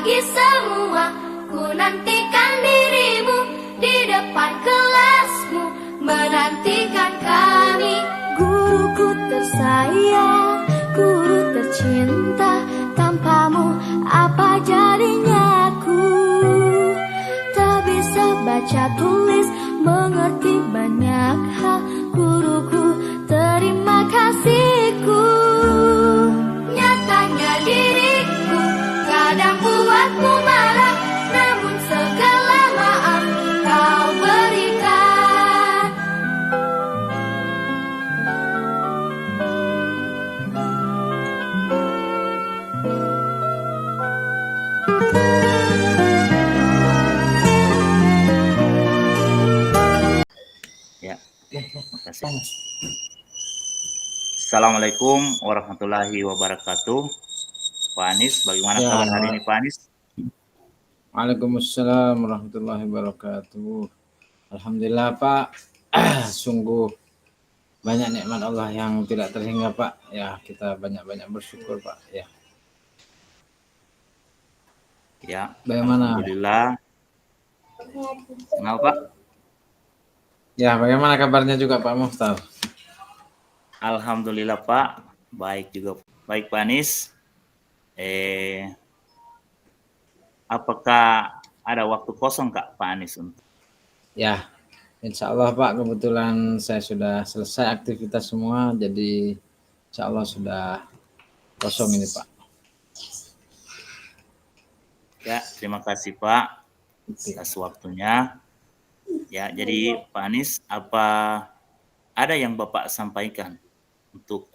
bagi semua. Ku nantikan dirimu di depan kelasmu, menantikan kami. Guruku tersayang, guru tercinta, tanpamu apa jadinya aku? Tak bisa baca tulis, mengerti banyak hal. Guruku, terima kasihku. Nyatanya diriku kadang buatmu marah, namun segala maaf kau berikan. Ya, makasih. Assalamualaikum warahmatullahi wabarakatuh. Pak Anis, bagaimana Ya, kabar hari ini Pak Anis? Waalaikumsalam warahmatullahi wabarakatuh. Alhamdulillah Pak, sungguh banyak nikmat Allah yang tidak terhingga Pak. Ya, kita banyak-banyak bersyukur Pak. Ya, Ya, bagaimana? alhamdulillah. Kenapa Pak? Ya, bagaimana kabarnya juga Pak Muhtar? Alhamdulillah Pak, baik juga. Baik Pak Anis, apakah ada waktu kosong Pak Anis? Ya, insya Allah Pak, kebetulan saya sudah selesai aktivitas semua, jadi insya Allah sudah kosong ini Pak. Ya, terima kasih Pak atas waktunya. Ya, jadi Pak Anis, apa ada yang Bapak sampaikan untuk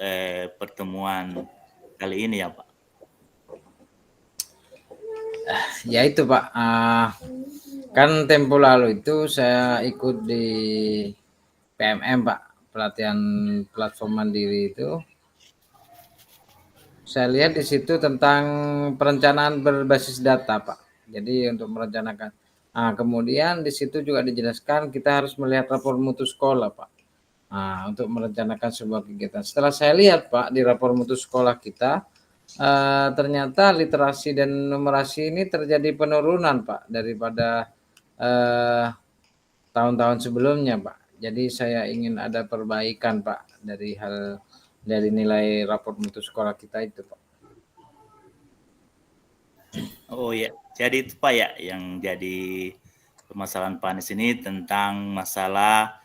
pertemuan kali ini ya Pak? Ya itu Pak, kan tempo lalu itu saya ikut di PMM Pak, pelatihan platform mandiri itu. Saya lihat di situ tentang perencanaan berbasis data Pak. Jadi untuk merencanakan. Nah, kemudian di situ juga dijelaskan kita harus melihat rapor mutu sekolah Pak. Nah, untuk merencanakan sebuah kegiatan. Setelah saya lihat Pak di rapor mutu sekolah kita, ternyata literasi dan numerasi ini terjadi penurunan Pak daripada tahun-tahun sebelumnya Pak. Jadi saya ingin ada perbaikan Pak dari nilai rapor mutu sekolah kita itu Pak. Oh ya, jadi itu Pak ya yang jadi permasalahan Pak Anies ini tentang masalah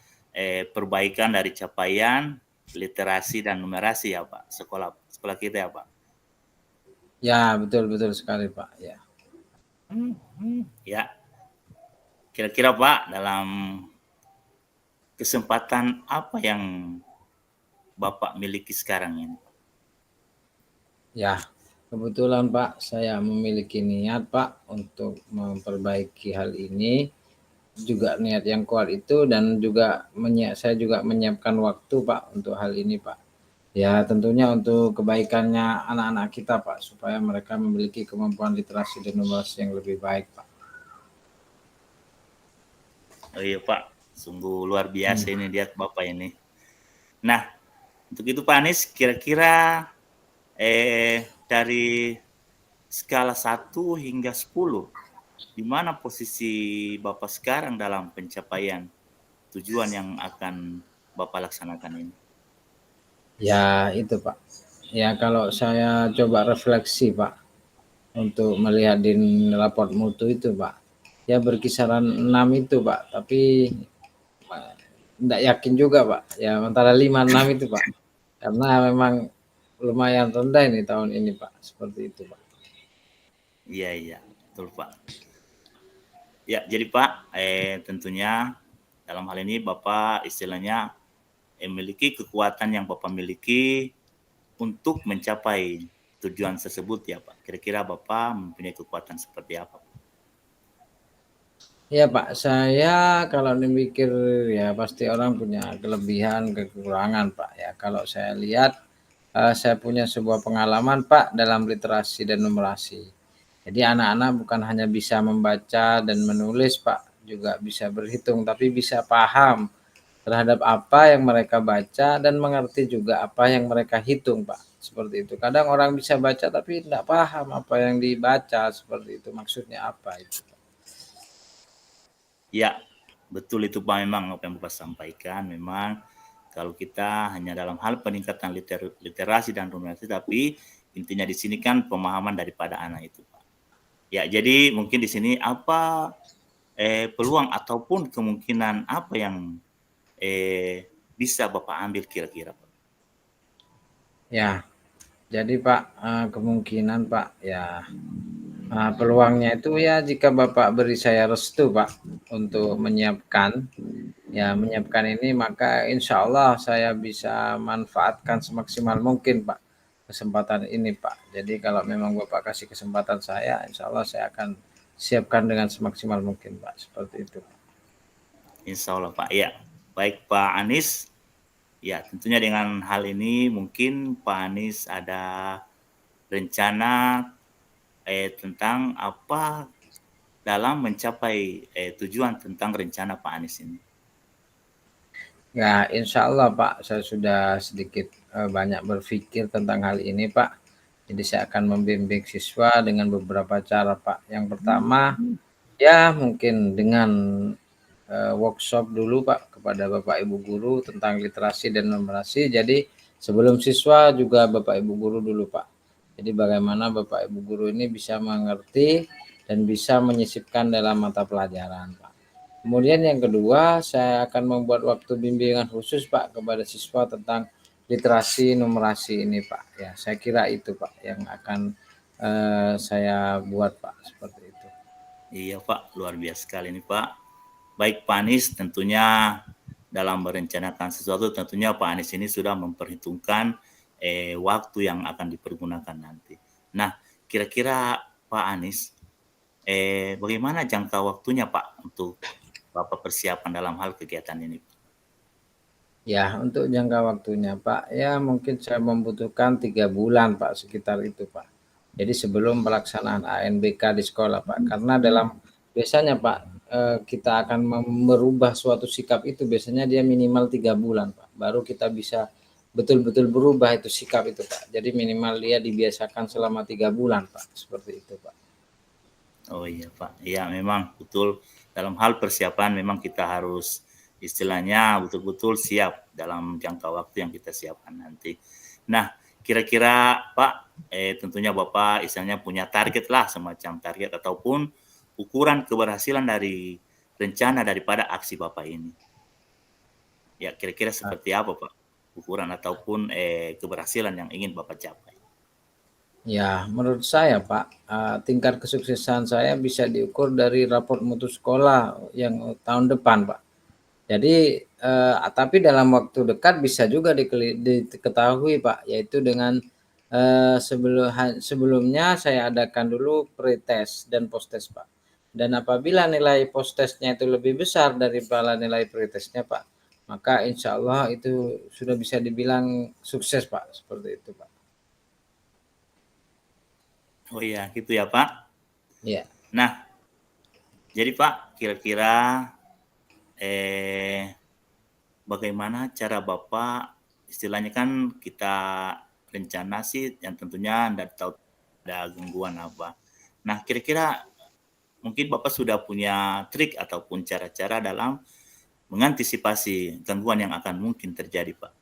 perbaikan dari capaian literasi dan numerasi ya Pak, sekolah kita ya Pak. Ya, betul sekali Pak. Ya. Ya, kira-kira Pak dalam kesempatan apa yang Bapak miliki sekarang ini? Ya, kebetulan Pak, saya memiliki niat Pak untuk memperbaiki hal ini. Juga niat yang kuat itu dan juga saya juga menyiapkan waktu Pak untuk hal ini Pak. Ya, tentunya untuk kebaikannya anak-anak kita Pak, supaya mereka memiliki kemampuan literasi dan numerasi yang lebih baik Pak. Oh iya Pak, sungguh luar biasa ini lihat Bapak ini. Nah, untuk itu Pak Anies, kira-kira dari skala 1 hingga 10, di mana posisi Bapak sekarang dalam pencapaian tujuan yang akan Bapak laksanakan ini? Ya, itu Pak. Ya, kalau saya coba refleksi Pak, untuk melihat di raport mutu itu Pak, ya berkisaran 6 itu Pak, tapi tidak yakin juga Pak, ya antara 5-6 itu Pak, karena memang lumayan rendah ini tahun ini Pak, seperti itu Pak. Iya, betul Pak. Ya, jadi Pak, tentunya dalam hal ini Bapak istilahnya memiliki kekuatan yang Bapak miliki untuk mencapai tujuan tersebut ya Pak. Kira-kira Bapak mempunyai kekuatan seperti apa? Ya Pak, saya kalau dipikir ya pasti orang punya kelebihan, kekurangan Pak ya. Kalau saya lihat, saya punya sebuah pengalaman Pak dalam literasi dan numerasi. Jadi anak-anak bukan hanya bisa membaca dan menulis Pak, juga bisa berhitung, tapi bisa paham terhadap apa yang mereka baca dan mengerti juga apa yang mereka hitung, Pak. Seperti itu. Kadang orang bisa baca tapi tidak paham apa yang dibaca, seperti itu. Maksudnya apa itu, Pak? Ya, betul itu Pak, memang apa yang Bapak sampaikan. Memang kalau kita hanya dalam hal peningkatan literasi dan numerasi, tapi intinya di sini kan pemahaman daripada anak itu Pak. Ya, jadi mungkin di sini apa peluang ataupun kemungkinan apa yang bisa Bapak ambil kira-kira Pak? Ya, jadi Pak, kemungkinan Pak, ya peluangnya itu ya jika Bapak beri saya restu Pak untuk menyiapkan ini, maka insya Allah saya bisa manfaatkan semaksimal mungkin Pak kesempatan ini Pak. Jadi kalau memang Bapak kasih kesempatan saya, insya Allah saya akan siapkan dengan semaksimal mungkin Pak, seperti itu. Insya Allah Pak. Ya, baik Pak Anies. Ya, tentunya dengan hal ini mungkin Pak Anies ada rencana tentang apa dalam mencapai tujuan tentang rencana Pak Anies ini. Ya, insya Allah Pak, saya sudah sedikit banyak berpikir tentang hal ini Pak. Jadi saya akan membimbing siswa dengan beberapa cara Pak. Yang pertama, ya mungkin dengan workshop dulu Pak kepada Bapak Ibu guru tentang literasi dan numerasi. Jadi sebelum siswa juga Bapak Ibu guru dulu Pak. Jadi bagaimana Bapak Ibu guru ini bisa mengerti dan bisa menyisipkan dalam mata pelajaran Pak. Kemudian yang kedua, saya akan membuat waktu bimbingan khusus Pak kepada siswa tentang literasi numerasi ini Pak. Ya, saya kira itu Pak yang akan saya buat Pak, seperti itu. Iya Pak, luar biasa sekali ini Pak. Baik Pak Anies, tentunya dalam merencanakan sesuatu, tentunya Pak Anies ini sudah memperhitungkan waktu yang akan dipergunakan nanti. Nah, kira-kira Pak Anies, bagaimana jangka waktunya Pak untuk Bapak persiapan dalam hal kegiatan ini? Ya, untuk jangka waktunya Pak, ya mungkin saya membutuhkan 3 bulan Pak, sekitar itu Pak. Jadi sebelum pelaksanaan ANBK di sekolah Pak, karena biasanya Pak, kita akan merubah suatu sikap itu biasanya dia minimal 3 bulan Pak, baru kita bisa betul-betul berubah itu sikap itu Pak. Jadi minimal dia dibiasakan selama 3 bulan Pak, seperti itu Pak. Oh iya Pak, iya memang betul dalam hal persiapan memang kita harus istilahnya betul-betul siap dalam jangka waktu yang kita siapkan nanti. Nah, kira-kira Pak, tentunya Bapak istilahnya punya target lah, semacam target ataupun ukuran keberhasilan dari rencana daripada aksi Bapak ini. Ya, kira-kira seperti apa Pak ukuran ataupun keberhasilan yang ingin Bapak capai? Ya, menurut saya Pak, tingkat kesuksesan saya bisa diukur dari raport mutu sekolah yang tahun depan Pak. Jadi, tapi dalam waktu dekat bisa juga diketahui Pak, yaitu dengan sebelumnya saya adakan dulu pretest dan posttest Pak. Dan apabila nilai posttestnya itu lebih besar daripada nilai pretestnya Pak, maka insya Allah itu sudah bisa dibilang sukses Pak, seperti itu Pak. Oh iya, gitu ya Pak. Iya. Nah, jadi Pak, kira-kira bagaimana cara Bapak istilahnya kan kita rencana sih yang tentunya Anda tahu ada gangguan apa. Nah, kira-kira mungkin Bapak sudah punya trik ataupun cara-cara dalam mengantisipasi gangguan yang akan mungkin terjadi, Pak?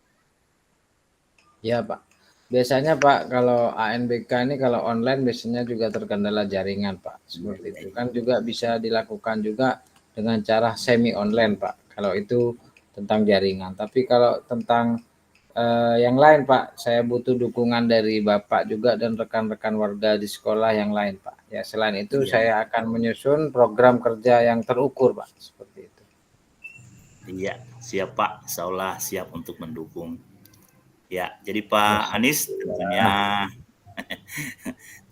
Ya Pak. Biasanya Pak kalau ANBK ini kalau online biasanya juga terkendala jaringan Pak. Seperti itu kan juga bisa dilakukan juga dengan cara semi online Pak. Kalau itu tentang jaringan. Tapi kalau tentang yang lain Pak, saya butuh dukungan dari Bapak juga dan rekan-rekan warga di sekolah yang lain Pak. Ya selain itu saya akan menyusun program kerja yang terukur Pak. Seperti itu. Iya, siap Pak. Insya Allah siap untuk mendukung. Ya, jadi Pak Anies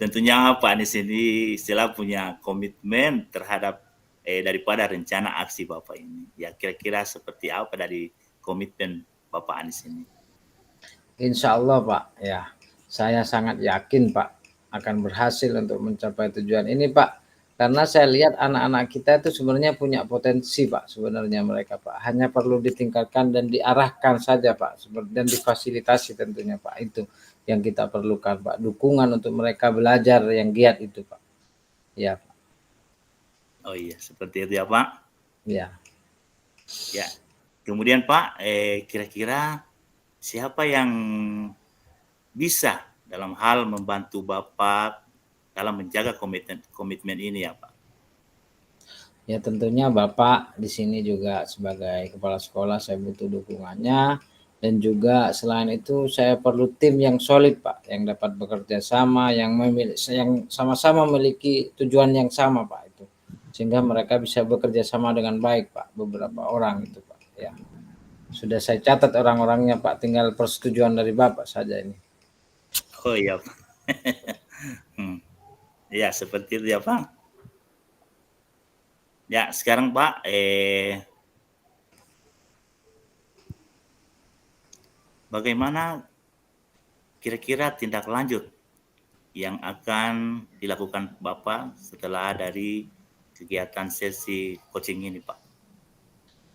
tentunya Pak Anies ini istilah punya komitmen terhadap daripada rencana aksi Bapak ini. Ya, kira-kira seperti apa dari komitmen Bapak Anies ini? Insya Allah Pak, ya saya sangat yakin Pak akan berhasil untuk mencapai tujuan ini Pak. Karena saya lihat anak-anak kita itu sebenarnya punya potensi Pak, sebenarnya mereka Pak. Hanya perlu ditingkatkan dan diarahkan saja Pak, dan difasilitasi tentunya Pak. Itu yang kita perlukan Pak, dukungan untuk mereka belajar yang giat itu Pak. Ya Pak. Oh iya, seperti itu ya Pak. Ya. Ya. Kemudian Pak, kira-kira siapa yang bisa dalam hal membantu Bapak dalam menjaga komitmen ini ya Pak? Ya tentunya Bapak di sini juga sebagai kepala sekolah saya butuh dukungannya, dan juga selain itu saya perlu tim yang solid Pak, yang dapat bekerja sama, yang sama-sama memiliki tujuan yang sama Pak itu. Sehingga mereka bisa bekerja sama dengan baik Pak, beberapa orang itu Pak. Ya. Sudah saya catat orang-orangnya Pak, tinggal persetujuan dari Bapak saja ini. Oh iya Pak. Ya seperti itu ya Pak. Ya sekarang Pak, bagaimana kira-kira tindak lanjut yang akan dilakukan Bapak setelah dari kegiatan sesi coaching ini Pak?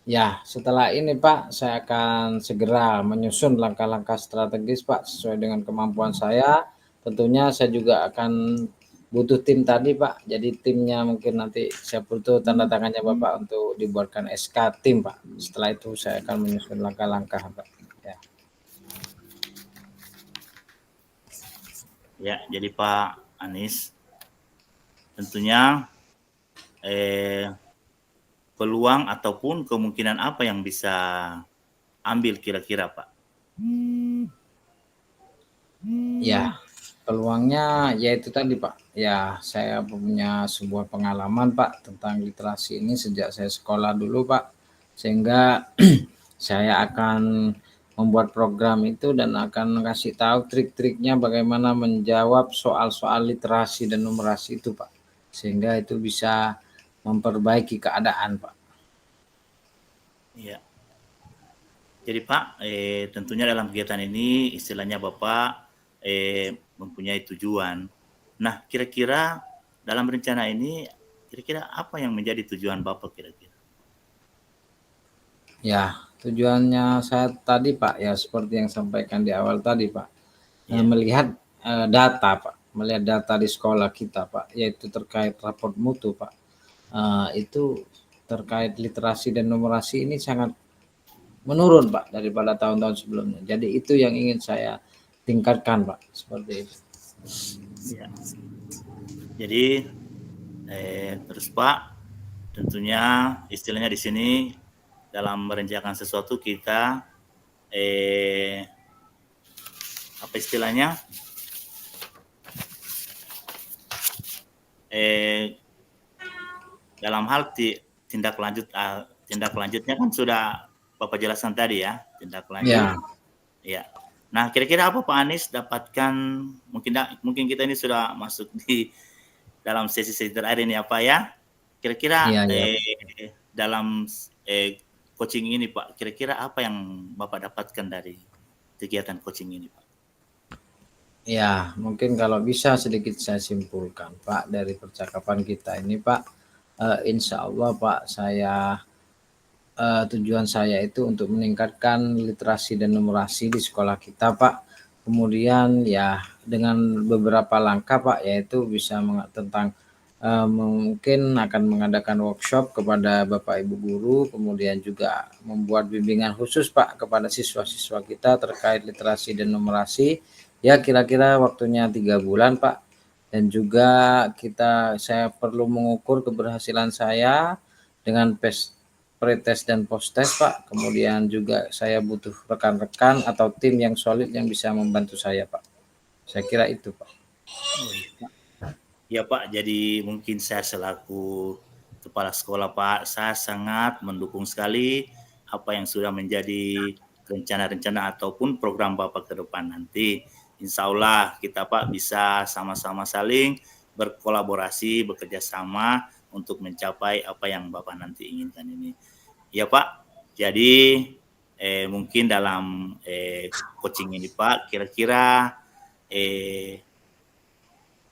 Ya, setelah ini Pak, saya akan segera menyusun langkah-langkah strategis Pak, sesuai dengan kemampuan saya. Tentunya saya juga akan butuh tim tadi Pak, jadi timnya mungkin nanti saya butuh tanda tangannya Bapak untuk dibuatkan SK tim Pak. Setelah itu saya akan menyusun langkah-langkah Pak. Ya. Ya, jadi Pak Anies, tentunya peluang ataupun kemungkinan apa yang bisa ambil kira-kira Pak? Ya, peluangnya yaitu tadi Pak. Ya, saya punya sebuah pengalaman Pak tentang literasi ini sejak saya sekolah dulu Pak. Sehingga saya akan membuat program itu dan akan kasih tahu trik-triknya bagaimana menjawab soal-soal literasi dan numerasi itu Pak. Sehingga itu bisa memperbaiki keadaan Pak. Iya. Jadi Pak, tentunya dalam kegiatan ini istilahnya Bapak mempunyai tujuan. Nah, kira-kira dalam rencana ini, kira-kira apa yang menjadi tujuan Bapak kira-kira? Ya, tujuannya saya tadi Pak, ya seperti yang sampaikan di awal tadi Pak, Iya. melihat data Pak, melihat data di sekolah kita Pak, yaitu terkait raport mutu Pak. Itu terkait literasi dan numerasi ini sangat menurun Pak daripada tahun-tahun sebelumnya. Jadi itu yang ingin saya tingkatkan Pak, seperti itu. Iya. Jadi terus Pak, tentunya istilahnya di sini dalam merencanakan sesuatu kita apa istilahnya dalam hal tindak lanjutnya kan sudah Bapak jelaskan tadi ya, tindak lanjut. Ya. Ya. Nah, kira-kira apa Pak Anies dapatkan, mungkin kita ini sudah masuk di dalam sesi-sesi terakhir ini ya Pak ya. Kira-kira Iya, ya. dalam coaching ini Pak, kira-kira apa yang Bapak dapatkan dari kegiatan coaching ini Pak? Ya, mungkin kalau bisa sedikit saya simpulkan Pak dari percakapan kita ini Pak, insya Allah Pak, tujuan saya itu untuk meningkatkan literasi dan numerasi di sekolah kita Pak. Kemudian ya dengan beberapa langkah Pak, yaitu bisa tentang mungkin akan mengadakan workshop kepada Bapak Ibu guru, kemudian juga membuat bimbingan khusus Pak kepada siswa-siswa kita terkait literasi dan numerasi. Ya kira-kira waktunya 3 bulan Pak. Dan juga saya perlu mengukur keberhasilan saya dengan pretest dan posttest Pak. Kemudian juga saya butuh rekan-rekan atau tim yang solid yang bisa membantu saya Pak. Saya kira itu Pak. Oh, iya. Ya Pak, jadi mungkin saya selaku kepala sekolah Pak, saya sangat mendukung sekali apa yang sudah menjadi rencana-rencana ataupun program Bapak ke depan nanti. Insya Allah kita Pak bisa sama-sama saling berkolaborasi, bekerja sama untuk mencapai apa yang Bapak nanti inginkan ini. Ya Pak, jadi mungkin dalam coaching ini Pak, kira-kira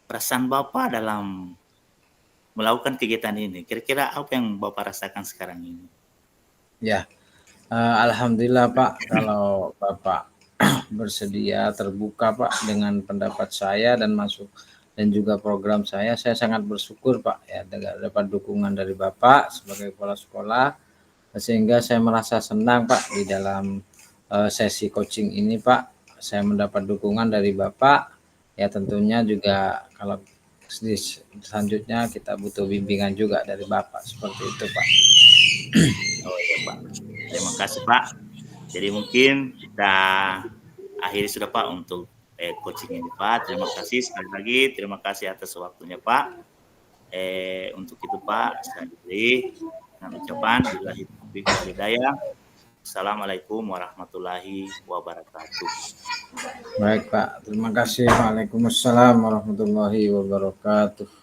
perasaan Bapak dalam melakukan kegiatan ini. Kira-kira apa yang Bapak rasakan sekarang ini? Ya, alhamdulillah Pak, kalau Bapak bersedia terbuka Pak dengan pendapat saya dan masuk dan juga program saya sangat bersyukur Pak ya dapat dukungan dari Bapak sebagai kepala sekolah, sehingga saya merasa senang Pak di dalam sesi coaching ini Pak. Saya mendapat dukungan dari Bapak, ya tentunya juga kalau selanjutnya kita butuh bimbingan juga dari Bapak, seperti itu Pak. Oh iya Pak, terima kasih Pak. Jadi mungkin kita akhiri sudah Pak untuk coaching ini Pak. Terima kasih sekali lagi, terima kasih atas waktunya Pak. Untuk itu Pak, saya beri dengan ucapan billahi taufiq wal hidayah. Assalamualaikum warahmatullahi wabarakatuh. Baik Pak, terima kasih. Waalaikumsalam warahmatullahi wabarakatuh.